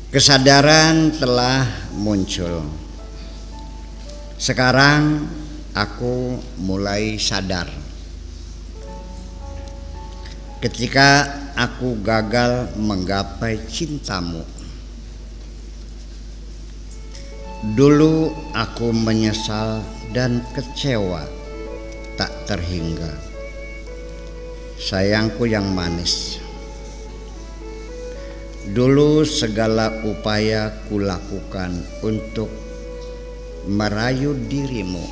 Kesadaran telah muncul. Sekarang aku mulai sadar. Ketika aku gagal menggapai cintamu, dulu aku menyesal dan kecewa tak terhingga. Sayangku yang manis, dulu segala upaya kulakukan untuk merayu dirimu,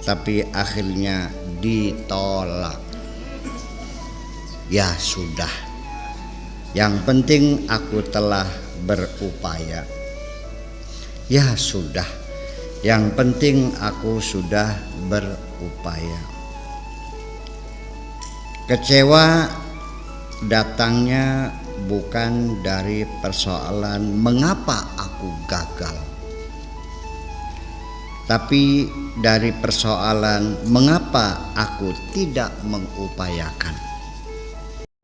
tapi akhirnya ditolak. Ya sudah, yang penting aku telah berupaya. Ya sudah, yang penting aku sudah berupaya. Kecewa datangnya bukan dari persoalan mengapa aku gagal, tapi dari persoalan mengapa aku tidak mengupayakan.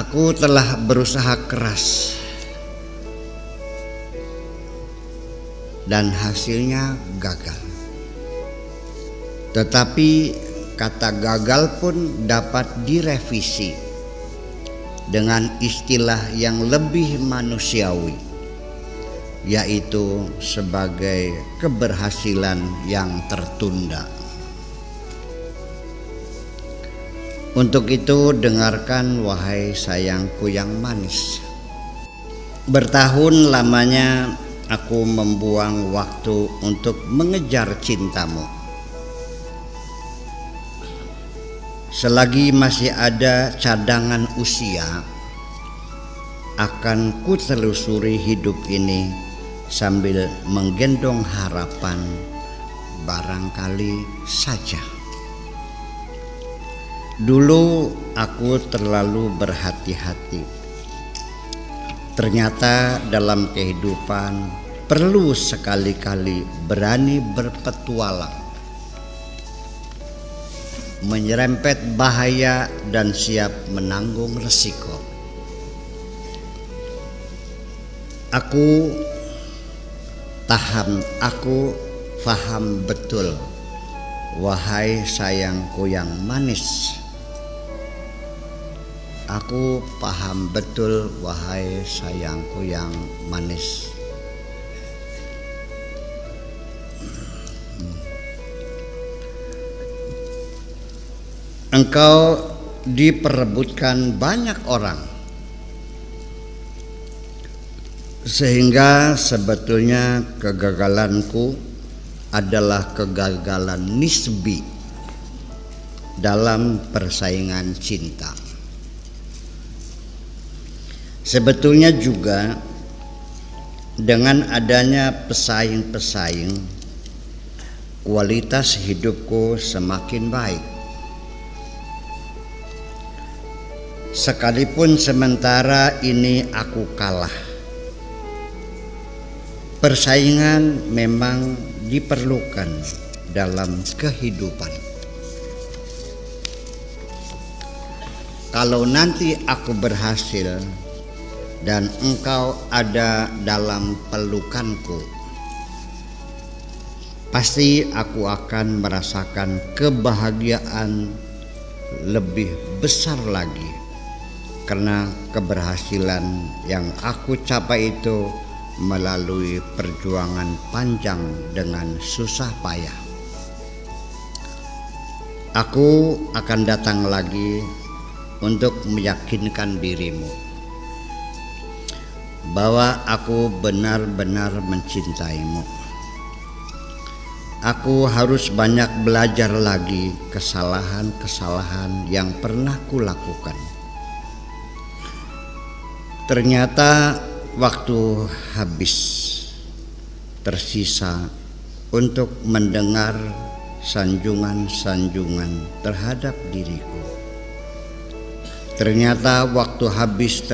Aku telah berusaha keras dan hasilnya gagal. Tetapi kata gagal pun dapat direvisi dengan istilah yang lebih manusiawi, yaitu sebagai keberhasilan yang tertunda. Untuk itu, dengarkan wahai sayangku yang manis. Bertahun lamanya aku membuang waktu untuk mengejar cintamu. Selagi masih ada cadangan usia, akan kutelusuri hidup ini sambil menggendong harapan, barangkali saja. Dulu aku terlalu berhati-hati. Ternyata dalam kehidupan perlu sekali-kali berani berpetualang, menyerempet bahaya dan siap menanggung resiko. Aku faham betul, wahai sayangku yang manis. Aku paham betul, wahai sayangku yang manis. Engkau diperebutkan banyak orang, sehingga sebetulnya kegagalanku adalah kegagalan nisbi dalam persaingan cinta. Sebetulnya juga dengan adanya pesaing-pesaing, kualitas hidupku semakin baik. Sekalipun sementara ini aku kalah, persaingan memang diperlukan dalam kehidupan. Kalau nanti aku berhasil dan engkau ada dalam pelukanku, pasti aku akan merasakan kebahagiaan lebih besar lagi, karena keberhasilan yang aku capai itu melalui perjuangan panjang dengan susah payah. Aku akan datang lagi untuk meyakinkan dirimu bahwa aku benar-benar mencintaimu. Aku harus banyak belajar lagi kesalahan-kesalahan yang pernah kulakukan. Ternyata waktu habis tersisa untuk mendengar sanjungan-sanjungan terhadap diriku. Ternyata waktu habis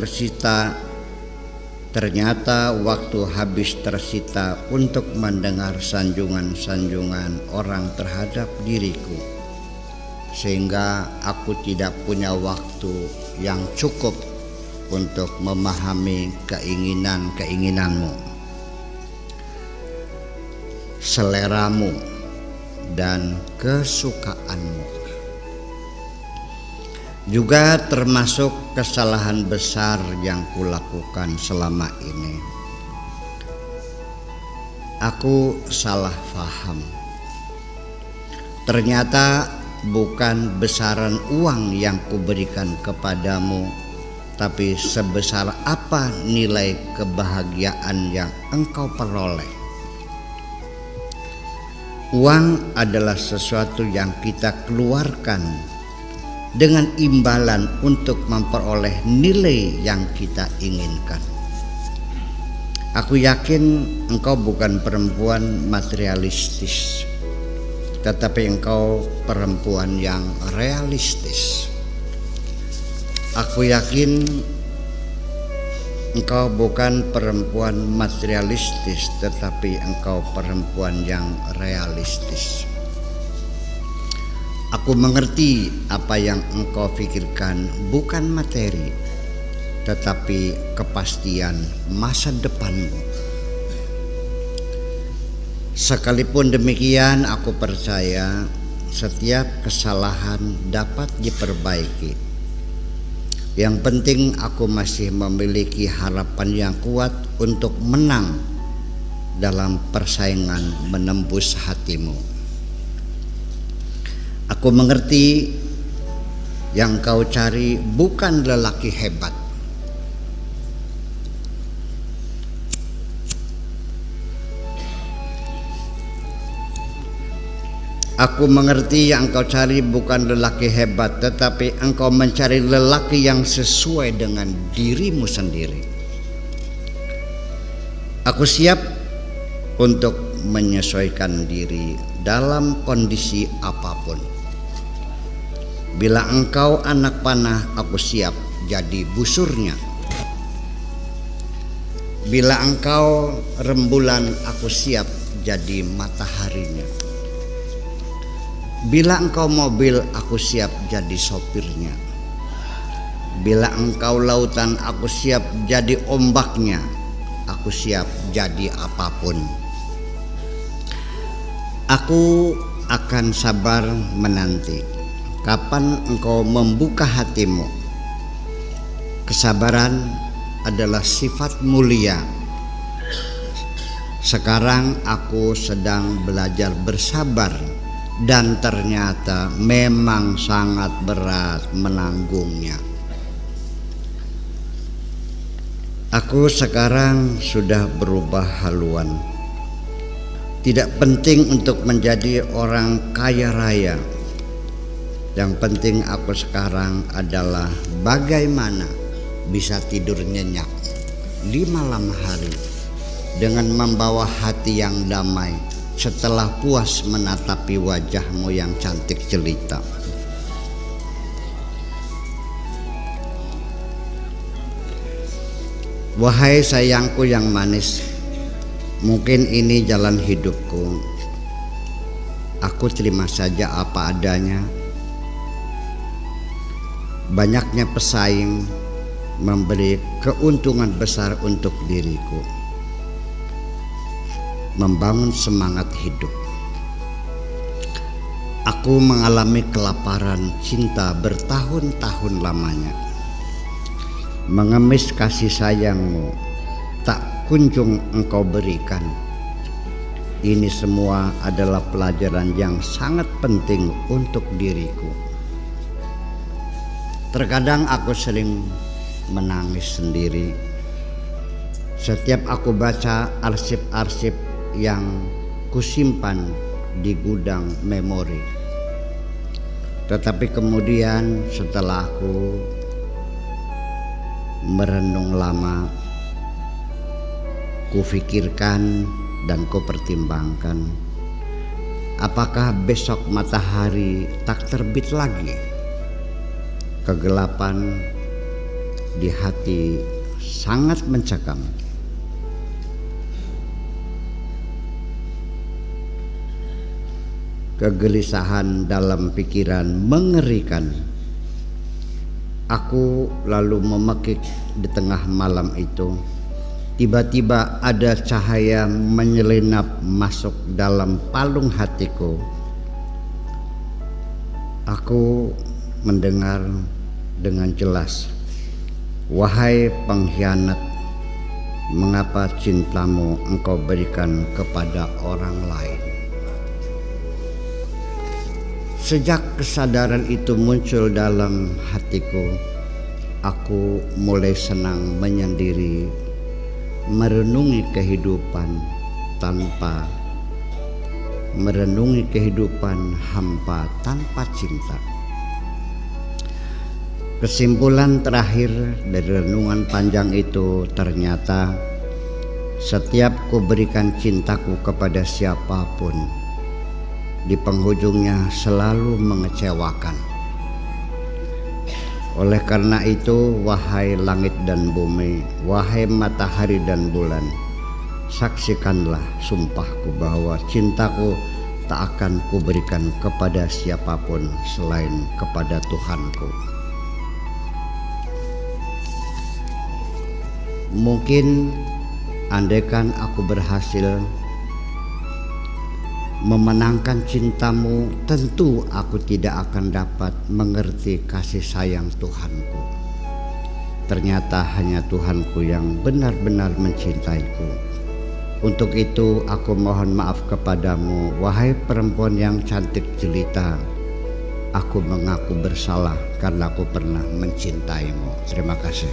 tersita untuk mendengar sanjungan-sanjungan orang terhadap diriku, sehingga aku tidak punya waktu yang cukup untuk memahami keinginan-keinginanmu, seleramu, dan kesukaanmu. Juga termasuk kesalahan besar yang kulakukan selama ini. Aku salah paham. Ternyata bukan besaran uang yang kuberikan kepadamu, tapi sebesar apa nilai kebahagiaan yang engkau peroleh. Uang adalah sesuatu yang kita keluarkan dengan imbalan untuk memperoleh nilai yang kita inginkan. Aku yakin engkau bukan perempuan materialistis, tetapi engkau perempuan yang realistis. Aku yakin engkau bukan perempuan materialistis, tetapi engkau perempuan yang realistis. Aku mengerti apa yang engkau pikirkan bukan materi, tetapi kepastian masa depanmu. Sekalipun demikian, aku percaya setiap kesalahan dapat diperbaiki. Yang penting aku masih memiliki harapan yang kuat untuk menang dalam persaingan menembus hatimu. Aku mengerti yang kau cari bukan lelaki hebat. Aku mengerti yang engkau cari bukan lelaki hebat, tetapi engkau mencari lelaki yang sesuai dengan dirimu sendiri. Aku siap untuk menyesuaikan diri dalam kondisi apapun. Bila engkau anak panah, aku siap jadi busurnya. Bila engkau rembulan, aku siap jadi mataharinya. Bila engkau mobil, aku siap jadi sopirnya. Bila engkau lautan, aku siap jadi ombaknya. Aku siap jadi apapun. Aku akan sabar menanti kapan engkau membuka hatimu. Kesabaran adalah sifat mulia. Sekarang aku sedang belajar bersabar, dan ternyata memang sangat berat menanggungnya. Aku sekarang sudah berubah haluan. Tidak penting untuk menjadi orang kaya raya. Yang penting aku sekarang adalah bagaimana bisa tidur nyenyak di malam hari dengan membawa hati yang damai setelah puas menatapi wajahmu yang cantik jelita. Wahai sayangku yang manis, mungkin ini jalan hidupku. Aku terima saja apa adanya. Banyaknya pesaing memberi keuntungan besar untuk diriku. Membangun semangat hidup. Aku mengalami kelaparan cinta bertahun-tahun lamanya. Mengemis kasih sayangmu tak kunjung engkau berikan. Ini semua adalah pelajaran yang sangat penting untuk diriku. Terkadang aku sering menangis sendiri. Setiap aku baca arsip-arsip yang kusimpan di gudang memori. Tetapi kemudian setelah aku merenung lama, kufikirkan dan kupertimbangkan, apakah besok matahari tak terbit lagi? Kegelapan di hati sangat mencekam. Kegelisahan dalam pikiran mengerikan. Aku lalu memekik di tengah malam itu. Tiba-tiba ada cahaya menyelinap masuk dalam palung hatiku. Aku mendengar dengan jelas, "Wahai pengkhianat, mengapa cintamu engkau berikan kepada orang lain?" Sejak kesadaran itu muncul dalam hatiku, aku mulai senang menyendiri, merenungi kehidupan hampa tanpa cinta. Kesimpulan terakhir dari renungan panjang itu, ternyata setiap kuberikan cintaku kepada siapapun, di penghujungnya selalu mengecewakan. Oleh karena itu, wahai langit dan bumi, wahai matahari dan bulan, saksikanlah sumpahku bahwa cintaku tak akan kuberikan kepada siapapun selain kepada Tuhanku. Mungkin andaikan aku berhasil memenangkan cintamu, tentu aku tidak akan dapat mengerti kasih sayang Tuhanku. Ternyata hanya Tuhanku yang benar-benar mencintaiku. Untuk itu aku mohon maaf kepadamu, wahai perempuan yang cantik jelita. Aku mengaku bersalah karena aku pernah mencintaimu. Terima kasih.